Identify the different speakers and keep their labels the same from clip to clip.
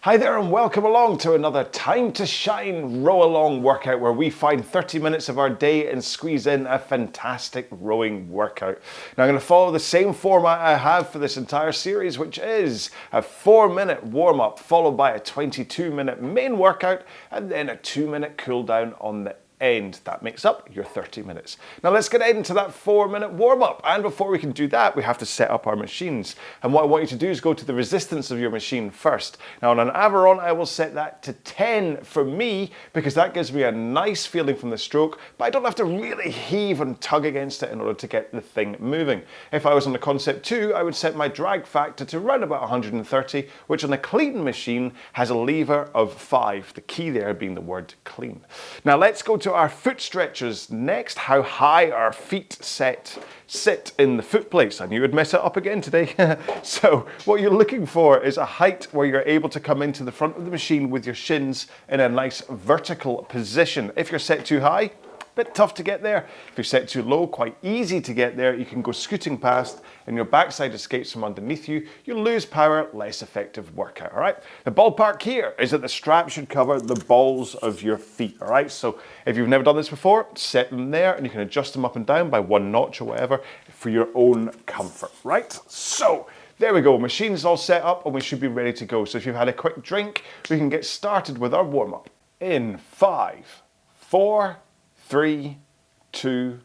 Speaker 1: Hi there and welcome along to another Time to Shine row-along workout where we find 30 minutes of our day and squeeze in a fantastic rowing workout. Now I'm going to follow the same format I have for this entire series, which is a 4-minute warm-up followed by a 22-minute main workout and then a 2-minute cool down on the end. That makes up your 30 minutes. Now let's get into that 4-minute warm-up, and before we can do that we have to set up our machines, and what I want you to do is go to the resistance of your machine first. Now on an Aerobic I will set that to 10 for me because that gives me a nice feeling from the stroke, but I don't have to really heave and tug against it in order to get the thing moving. If I was on the Concept 2 I would set my drag factor to around about 130, which on a clean machine has a lever of 5, the key there being the word clean. Now let's go to our foot stretches next, how high our feet sit in the foot plates. I knew I'd mess it up again today. So what you're looking for is a height where you're able to come into the front of the machine with your shins in a nice vertical position. If you're set too high, bit tough to get there. If you're set too low, quite easy to get there. You can go scooting past and your backside escapes from underneath you. You lose power, less effective workout, all right? The ballpark here is that the strap should cover the balls of your feet, all right? So if you've never done this before, set them there and you can adjust them up and down by 1 notch or whatever for your own comfort, right? So there we go, machine's all set up and we should be ready to go. So if you've had a quick drink, we can get started with our warm-up. In 5, 4, 3, 2,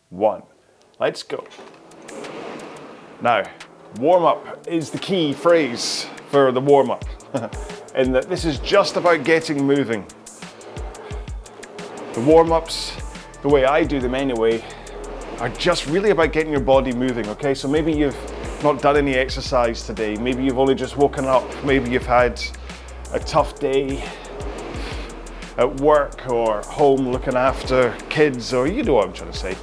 Speaker 1: 1. Let's go. Now, warm-up is the key phrase for the warm-up, in that this is just about getting moving. The warm-ups, the way I do them anyway, are just really about getting your body moving, okay? So maybe you've not done any exercise today, maybe you've only just woken up, maybe you've had a tough day at work or home looking after kids, or you know what I'm trying to say.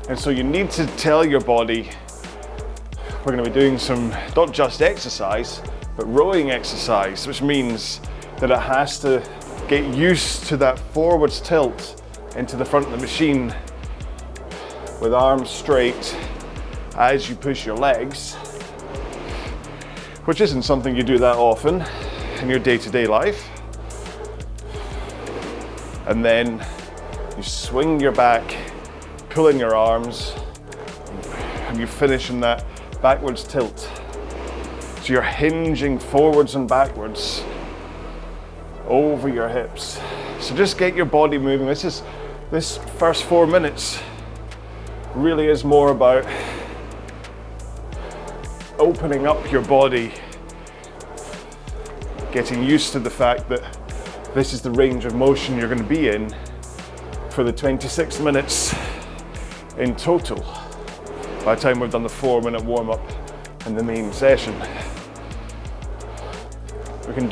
Speaker 1: And so you need to tell your body, we're going to be doing some, not just exercise, but rowing exercise, which means that it has to get used to that forwards tilt into the front of the machine with arms straight as you push your legs, which isn't something you do that often in your day-to-day life. And then you swing your back, pull in your arms, and you finish in that backwards tilt. So you're hinging forwards and backwards over your hips. So just get your body moving. This first 4 minutes really is more about opening up your body, getting used to the fact that this is the range of motion you're going to be in for the 26 minutes in total by the time we've done the 4-minute warm-up and the main session. We can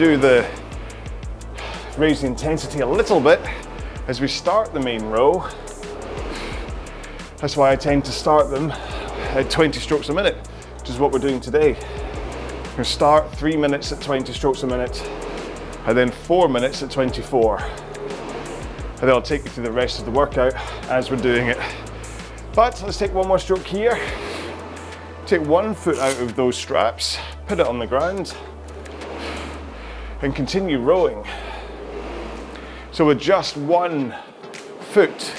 Speaker 1: raise the intensity a little bit as we start the main row. That's why I tend to start them at 20 strokes a minute, which is what we're doing today. We're going to start 3 minutes at 20 strokes a minute, and then 4 minutes at 24. And then I'll take you through the rest of the workout as we're doing it. But let's take one more stroke here. Take 1 foot out of those straps, put it on the ground, and continue rowing. So with just 1 foot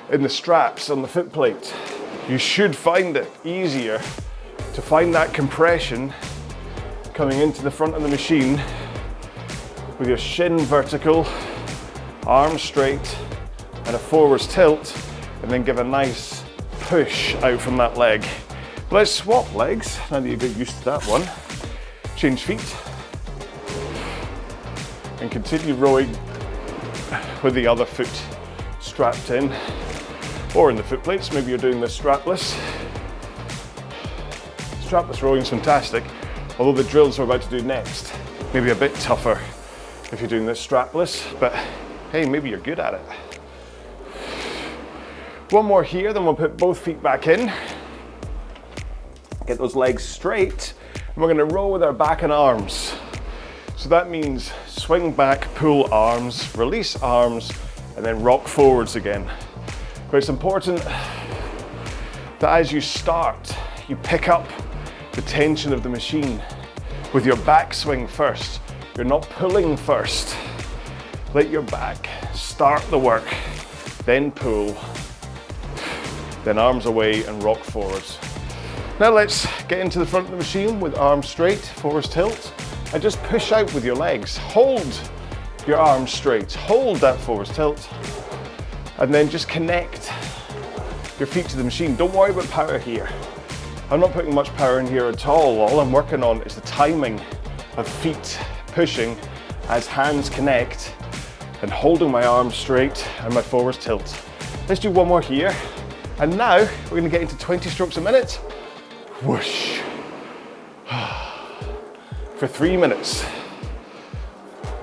Speaker 1: in the straps on the foot plate, you should find it easier to find that compression coming into the front of the machine with your shin vertical, arms straight, and a forwards tilt, and then give a nice push out from that leg. But let's swap legs, now that you get used to that one. Change feet, and continue rowing with the other foot strapped in, or in the foot plates. Maybe you're doing this strapless. Strapless rowing is fantastic, although the drills we're about to do next may be a bit tougher if you're doing this strapless, but hey, maybe you're good at it. 1 more here, then we'll put both feet back in. Get those legs straight, and we're going to row with our back and arms. So that means swing back, pull arms, release arms, and then rock forwards again. But it's important that as you start, you pick up the tension of the machine with your backswing first. You're not pulling first. Let your back start the work, then pull, then arms away and rock forwards. Now let's get into the front of the machine with arms straight, forwards tilt, and just push out with your legs. Hold your arms straight, hold that forwards tilt, and then just connect your feet to the machine. Don't worry about power here. I'm not putting much power in here at all. All I'm working on is the timing of feet pushing as hands connect and holding my arms straight and my forwards tilt. Let's do one more here. And now we're gonna get into 20 strokes a minute. Whoosh. For 3 minutes.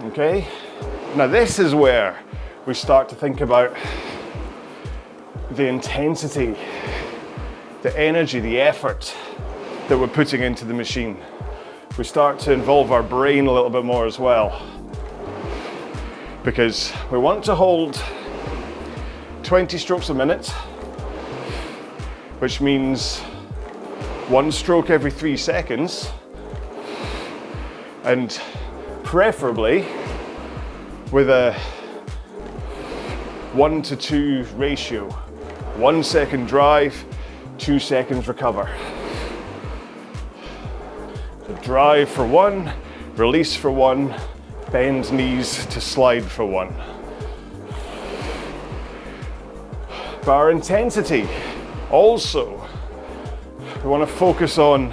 Speaker 1: Okay? Now this is where we start to think about the intensity, the energy, the effort that we're putting into the machine. We start to involve our brain a little bit more as well, because we want to hold 20 strokes a minute, which means 1 stroke every 3 seconds, and preferably with a 1 to 2 ratio. 1 second drive, 2 seconds recover. So drive for 1, release for 1, bend knees to slide for 1. But our intensity also, we want to focus on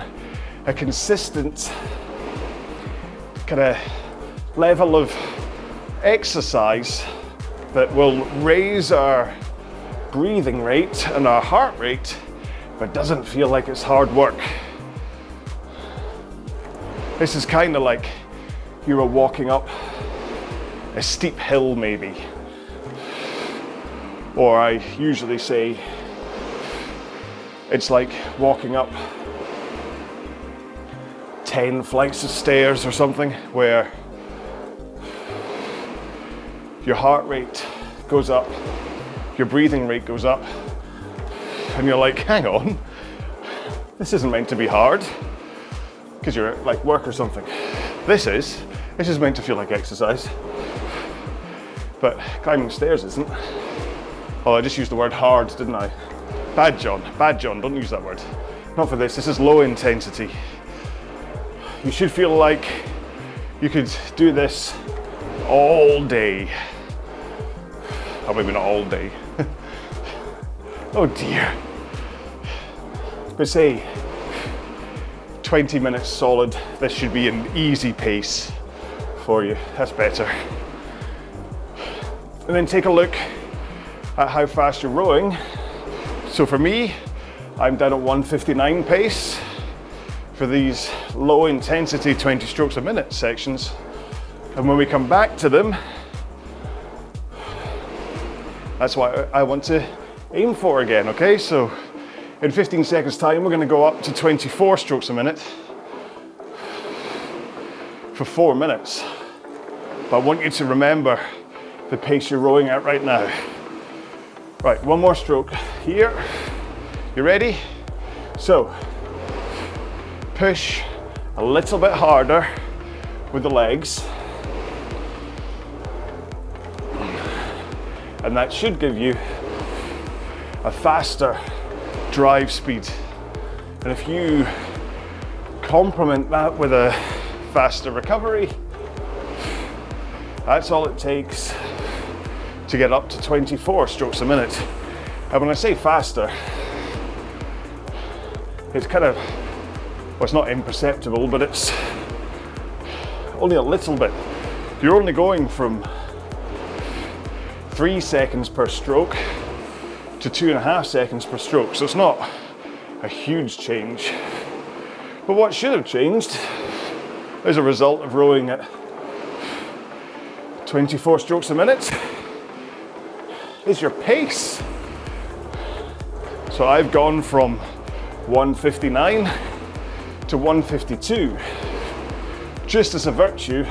Speaker 1: a consistent kind of level of exercise that will raise our breathing rate and our heart rate, but doesn't feel like it's hard work. This is kind of like you were walking up a steep hill maybe. Or I usually say it's like walking up 10 flights of stairs or something, where your heart rate goes up, your breathing rate goes up, and you're like, hang on, this isn't meant to be hard, because you're at like work or something. This is meant to feel like exercise, but climbing stairs isn't. Oh, I just used the word hard, didn't I? Bad John, don't use that word. Not for this is low intensity. You should feel like you could do this all day. Oh, maybe not all day. Oh dear. But say 20 minutes solid, this should be an easy pace for you. That's better. And then take a look at how fast you're rowing. So for me, I'm down at 1:59 pace for these low intensity 20 strokes a minute sections. And when we come back to them, that's what I want to aim for again, okay? So in 15 seconds time, we're gonna go up to 24 strokes a minute for 4 minutes. But I want you to remember the pace you're rowing at right now. Right, one more stroke here. You ready? So, push a little bit harder with the legs. And that should give you a faster drive speed. And if you complement that with a faster recovery, that's all it takes to get up to 24 strokes a minute. And when I say faster, it's kind of, well, it's not imperceptible, but it's only a little bit. You're only going from 3 seconds per stroke to 2.5 seconds per stroke. So it's not a huge change. But what should have changed as a result of rowing at 24 strokes a minute is your pace. So I've gone from 1:59 to 1:52, just as a virtue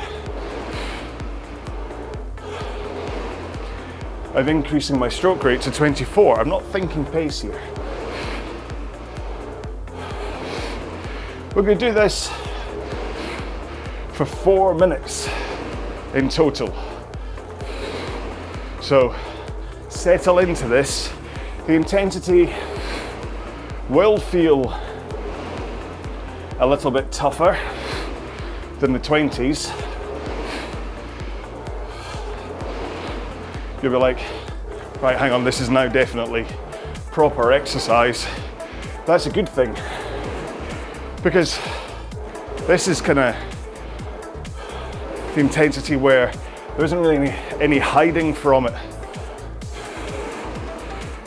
Speaker 1: of increasing my stroke rate to 24. I'm not thinking pace here. We're going to do this for 4 minutes. in total. So settle into this. The intensity will feel a little bit tougher than the 20s. You'll be like, right, hang on, this is now definitely proper exercise. That's a good thing, because this is kind of the intensity where there isn't really any hiding from it.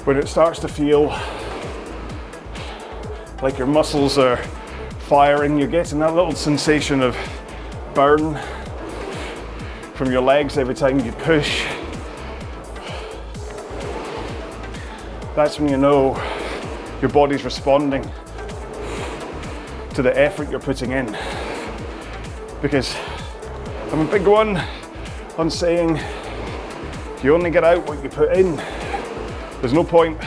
Speaker 1: When it starts to feel like your muscles are firing, you're getting that little sensation of burn from your legs every time you push. That's when you know your body's responding to the effort you're putting in. Because I'm a big one on saying you only get out what you put in. There's no point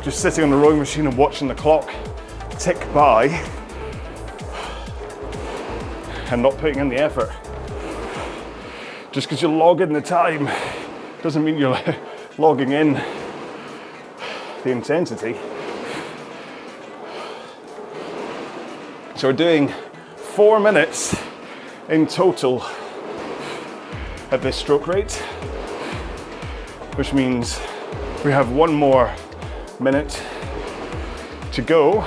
Speaker 1: just sitting on the rowing machine and watching the clock tick by and not putting in the effort. Just because you log in the time doesn't mean you're logging in the intensity. So we're doing 4 minutes in total at this stroke rate, which means we have 1 more minute to go.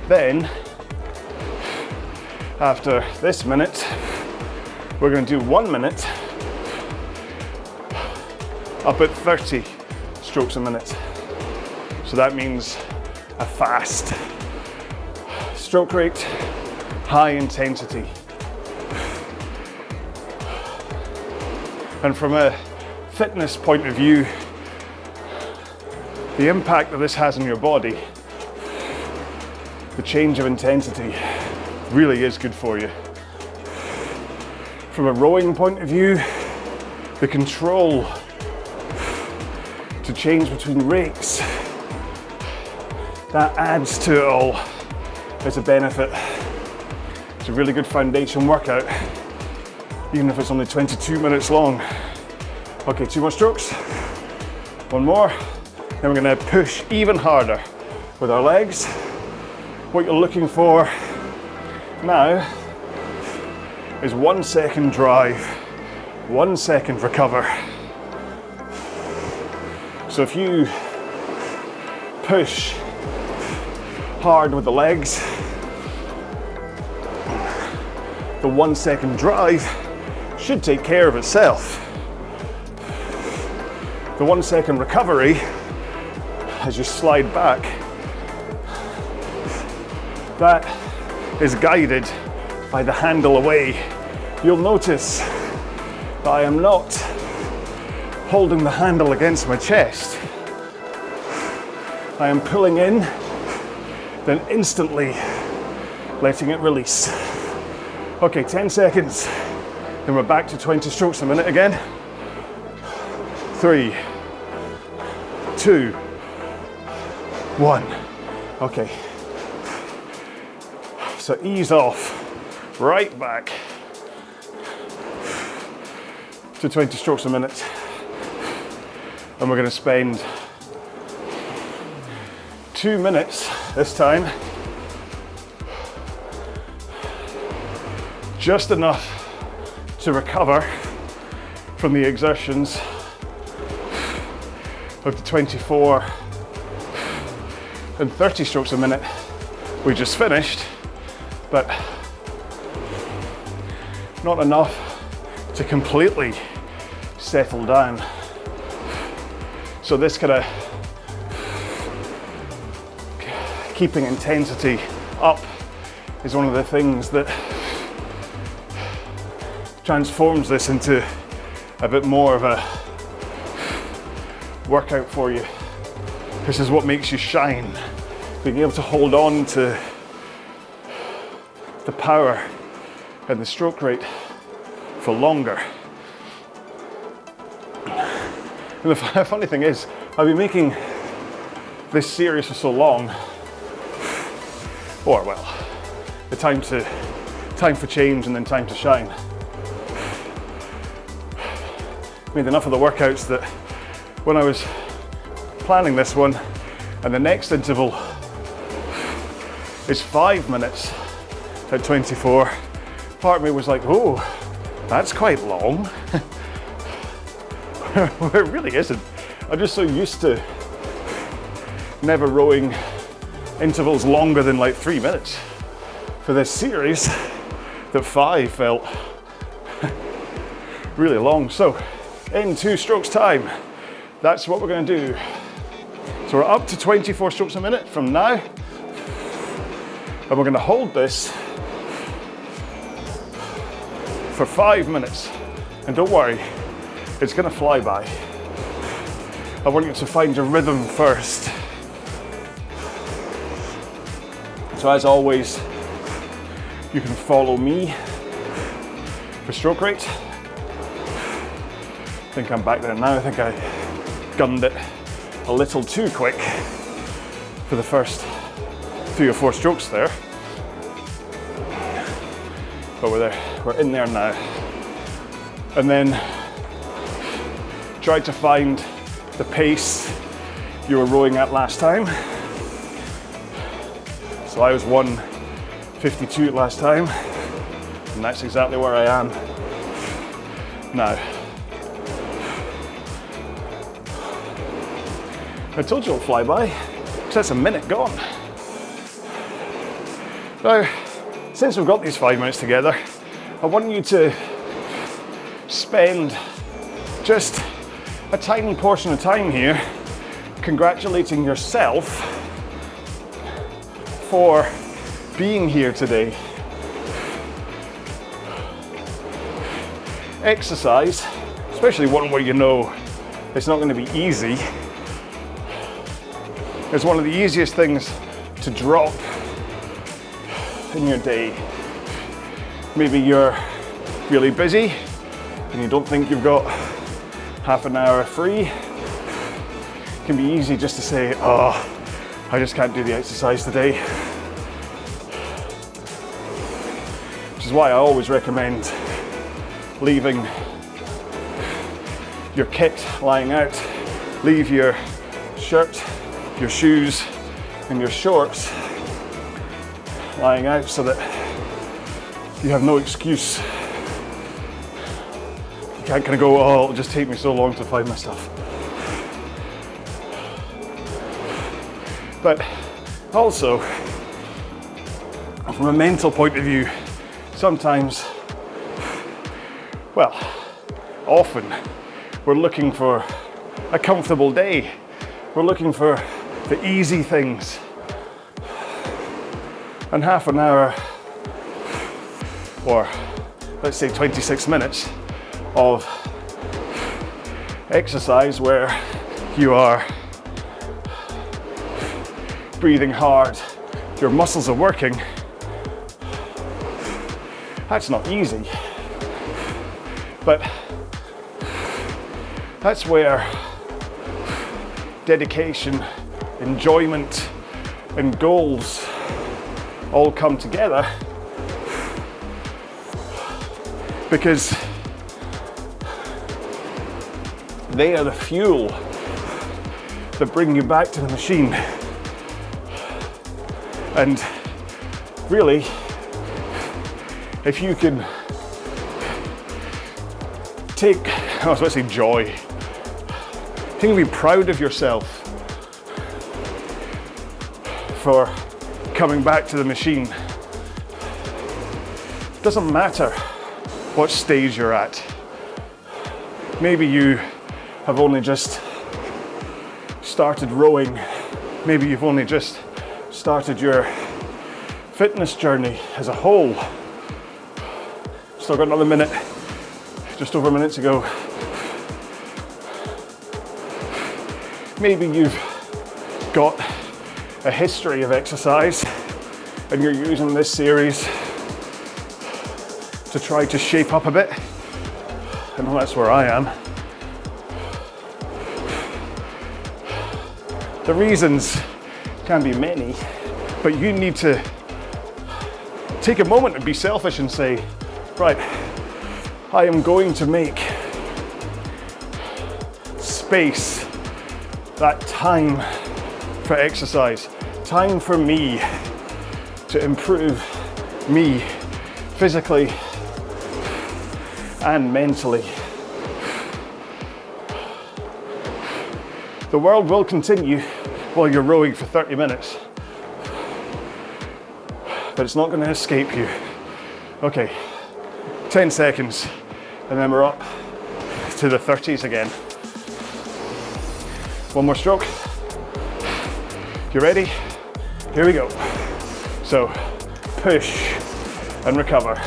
Speaker 1: Then, after this minute, we're going to do 1 minute up at 30 strokes a minute. So that means a fast stroke rate, high intensity. And from a fitness point of view, the impact that this has on your body, the change of intensity, really is good for you. From a rowing point of view, the control to change between rates, that adds to it all as a benefit. It's a really good foundation workout, even if it's only 22 minutes long. Okay, 2 more strokes, 1 more, then we're going to push even harder with our legs. What you're looking for now is 1 second drive, 1 second recover. So if you push hard with the legs, the 1 second drive should take care of itself. The 1 second recovery, as you slide back, that is guided by the handle away. You'll notice that I am not holding the handle against my chest. I am pulling in, then instantly letting it release. Okay, 10 seconds. Then we're back to 20 strokes a minute again. 3, 2, 1. Okay. So ease off, right back to 20 strokes a minute. And we're going to spend 2 minutes this time, just enough to recover from the exertions of the 24 and 30 strokes a minute we just finished, but not enough to completely settle down. So this kind of keeping intensity up is one of the things that transforms this into a bit more of a workout for you. This is what makes you shine, being able to hold on to the power and the stroke rate for longer. And the funny thing is, I've been making this series for so long, or well, the time for change and then time to shine. made enough of the workouts that when I was planning this one and the next interval is 5 minutes at 24, part of me was like, oh, that's quite long. Well, it really isn't. I'm just so used to never rowing intervals longer than like 3 minutes for this series that 5 felt really long. So in 2 strokes time, that's what we're going to do. So we're up to 24 strokes a minute from now, and we're going to hold this for 5 minutes. And don't worry, it's going to fly by. I want you to find your rhythm first. So as always, you can follow me for stroke rate. I think I'm back there now. I think I gunned it a little too quick for the first 3 or 4 strokes there. But we're there, we're in there now. And then try to find the pace you were rowing at last time. So I was 1:52 last time, and that's exactly where I am now. I told you it'll fly by, because that's a minute gone. Now, since we've got these 5 minutes together, I want you to spend just a tiny portion of time here congratulating yourself for being here today. Exercise, especially one where you know it's not going to be easy, is one of the easiest things to drop in your day. Maybe you're really busy and you don't think you've got half an hour free. It can be easy just to say, oh, I just can't do the exercise today. Which is why I always recommend leaving your kit lying out. Leave your shirt, your shoes, and your shorts lying out so that you have no excuse. You can't kind of go, oh, it'll just take me so long to find my stuff. But also, from a mental point of view, sometimes, well, often, we're looking for a comfortable day. We're looking for the easy things. And half an hour, or let's say 26 minutes of exercise where you are breathing hard, your muscles are working, that's not easy. But that's where dedication, enjoyment, and goals all come together, because they are the fuel that bring you back to the machine. And really, if you can take, I was about to say joy, you can be proud of yourself for coming back to the machine. It doesn't matter what stage you're at. Maybe you have only just started rowing. Maybe you've only just started your fitness journey as a whole. Still got another minute, just over a minute to go. Maybe you've got a history of exercise and you're using this series to try to shape up a bit. I know that's where I am. The reasons can be many, but you need to take a moment and be selfish and say, right, I am going to make space, that time for exercise, time for me to improve me physically and mentally. The world will continue while you're rowing for 30 minutes, but it's not going to escape you. Okay, 10 seconds, and then we're up to the 30s again. One more stroke. You ready? Here we go. So, push and recover.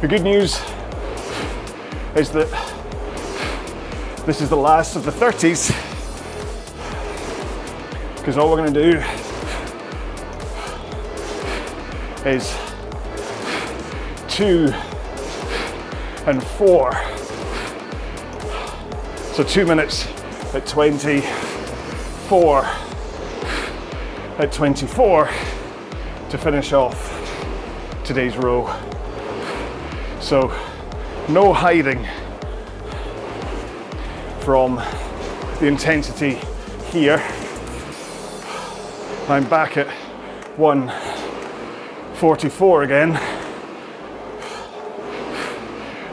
Speaker 1: The good news is that this is the last of the 30s, because all we're going to do is 2 and 4. So 2 minutes at 20, 4 at 24 to finish off today's row. So no hiding from the intensity here. I'm back at 144 again.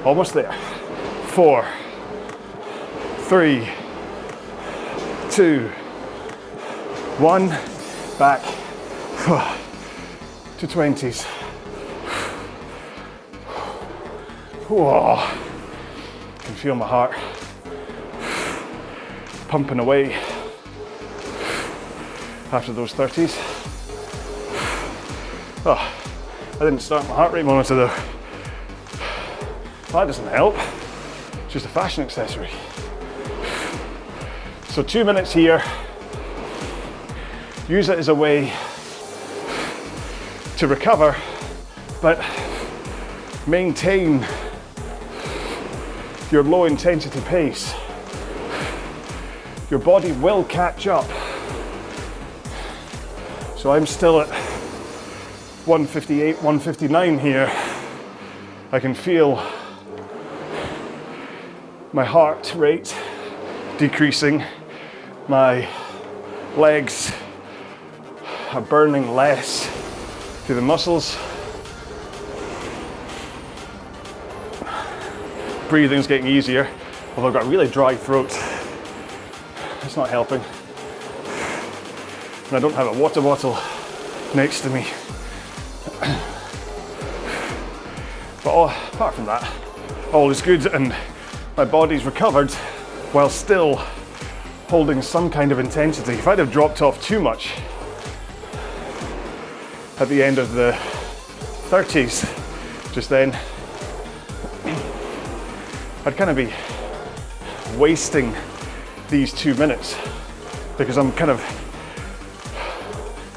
Speaker 1: Almost there. 4, 3, 2, 1. Back to 20s. Whoa. Can feel my heart pumping away after those 30s. Oh, I didn't start my heart rate monitor though. That doesn't help. It's just a fashion accessory. So 2 minutes here. Use it as a way to recover, but maintain your low intensity pace. Your body will catch up. So I'm still at 158, 159 here. I can feel my heart rate decreasing. My legs are burning less through the muscles. Breathing's getting easier, although I've got a really dry throat. It's not helping. And I don't have a water bottle next to me. But apart from that, all is good, and my body's recovered while still holding some kind of intensity. If I'd have dropped off too much at the end of the 30s just then, I'd kind of be wasting these 2 minutes, because I'm kind of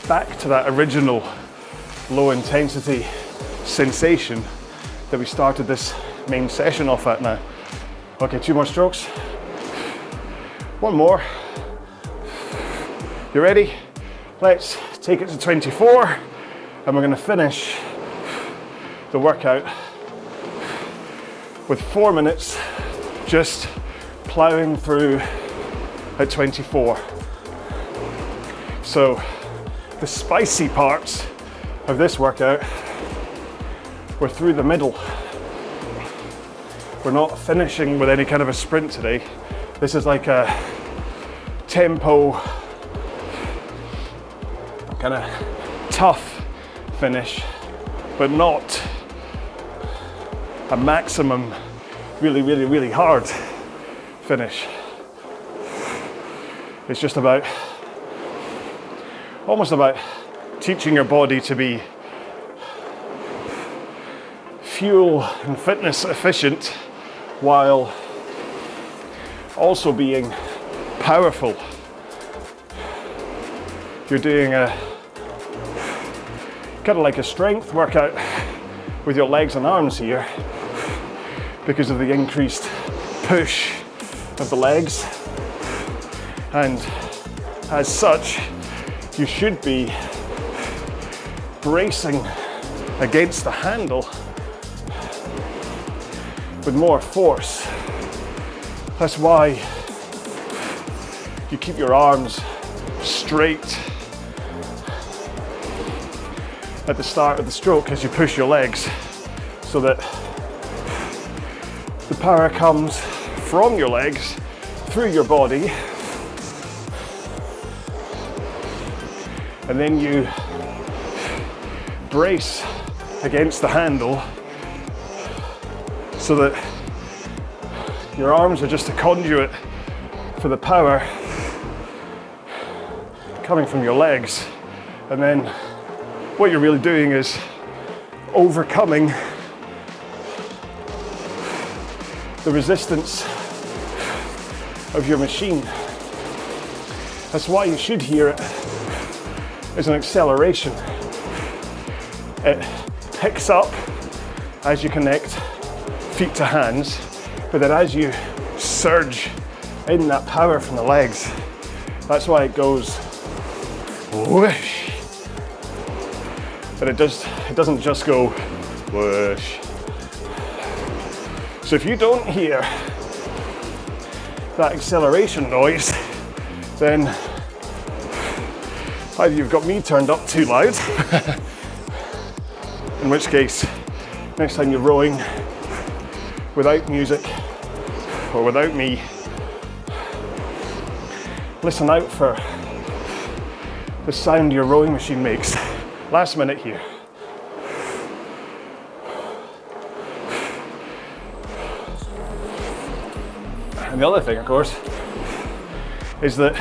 Speaker 1: back to that original low intensity sensation that we started this main session off at now. Okay, 2 more strokes. 1 more. You ready? Let's take it to 24, and we're going to finish the workout with 4 minutes just plowing through at 24. So the spicy parts of this workout, we're through the middle. We're not finishing with any kind of a sprint today. This is like a tempo, kind of tough finish, but not a maximum, really hard finish. It's just about, almost about teaching your body to be fuel and fitness efficient while also being powerful. You're doing a kind of like a strength workout with your legs and arms here because of the increased push of the legs, and as such you should be bracing against the handle with more force. That's why you keep your arms straight at the start of the stroke as you push your legs, so that the power comes from your legs through your body, and then you brace against the handle so that your arms are just a conduit for the power coming from your legs. And then what you're really doing is overcoming the resistance of your machine. That's why you should hear it as an acceleration. It picks up as you connect feet to hands, but then as you surge in that power from the legs, that's why it goes whoosh. But it doesn't just go whoosh. So if you don't hear that acceleration noise, then either you've got me turned up too loud, in which case, next time you're rowing without music or without me, listen out for the sound your rowing machine makes. Last minute here. And the other thing, of course, is that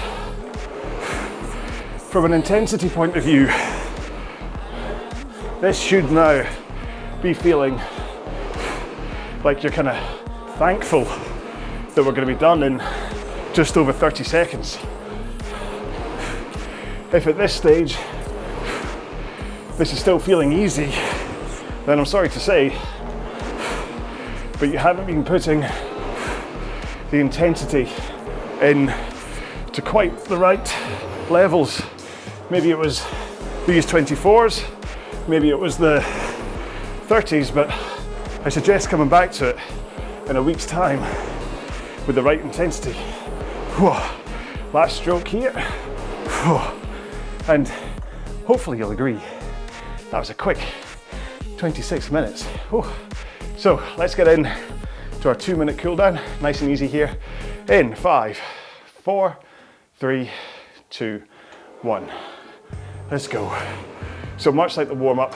Speaker 1: from an intensity point of view, this should now be feeling like you're kind of thankful that we're going to be done in just over 30 seconds. If at this stage this is still feeling easy, then I'm sorry to say, but you haven't been putting the intensity in to quite the right levels. Maybe it was these 24s, maybe it was the 30s, but I suggest coming back to it in a week's time with the right intensity. Whew. Last stroke here. Whew. And hopefully you'll agree, that was a quick 26 minutes. Whew. So let's get in to our 2-minute cool down, nice and easy here. In 5, 4, 3, 2, 1. Let's go. So much like the warm up,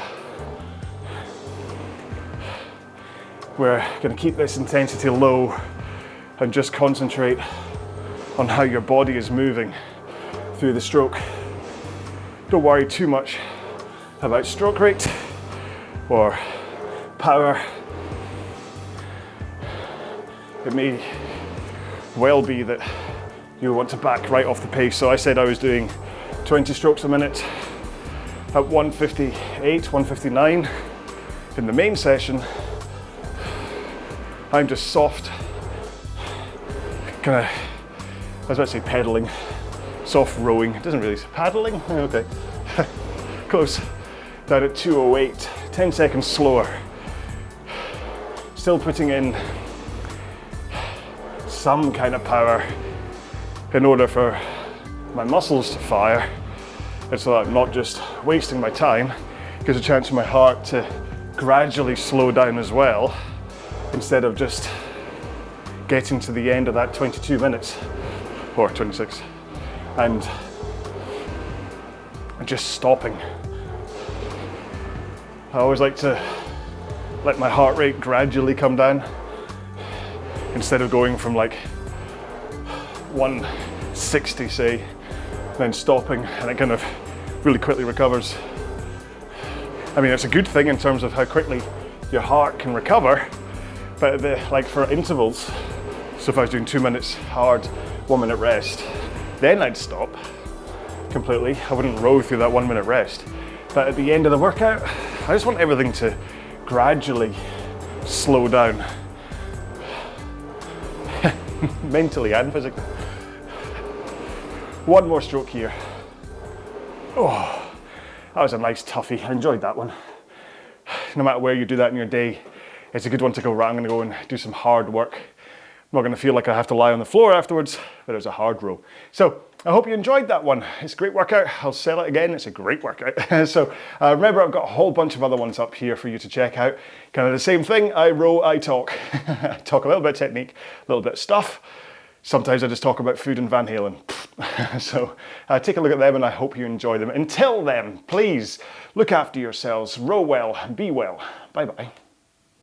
Speaker 1: we're going to keep this intensity low and just concentrate on how your body is moving through the stroke. Don't worry too much about stroke rate or power. It may well be that you want to back right off the pace. So I said I was doing 20 strokes a minute at 158, 159 in the main session. I'm just soft, kind of, I was about to say pedaling, soft rowing. It doesn't really say paddling, okay. Close, down at 208, 10 seconds slower. Still putting in some kind of power in order for my muscles to fire, and so that I'm not just wasting my time. Gives a chance for my heart to gradually slow down as well, instead of just getting to the end of that 22 minutes or 26 and just stopping. I always like to let my heart rate gradually come down instead of going from like 160 say, then stopping, and it kind of really quickly recovers. I mean, it's a good thing in terms of how quickly your heart can recover, but like for intervals, so if I was doing 2 minutes hard, 1 minute rest, then I'd stop completely. I wouldn't row through that 1 minute rest. But at the end of the workout, I just want everything to gradually slow down. Mentally and physically. One more stroke here. Oh, that was a nice toughie. I enjoyed that one. No matter where you do that in your day, it's a good one to go, right, I'm gonna go and do some hard work. not going to feel like I have to lie on the floor afterwards, but it was a hard row. So I hope you enjoyed that one. It's a great workout. I'll sell it again. It's a great workout. So remember, I've got a whole bunch of other ones up here for you to check out. Kind of the same thing. I row, I talk. I talk a little bit of technique, a little bit of stuff. Sometimes I just talk about food and Van Halen. So take a look at them and I hope you enjoy them. Until then, please look after yourselves, row well, be well. Bye-bye.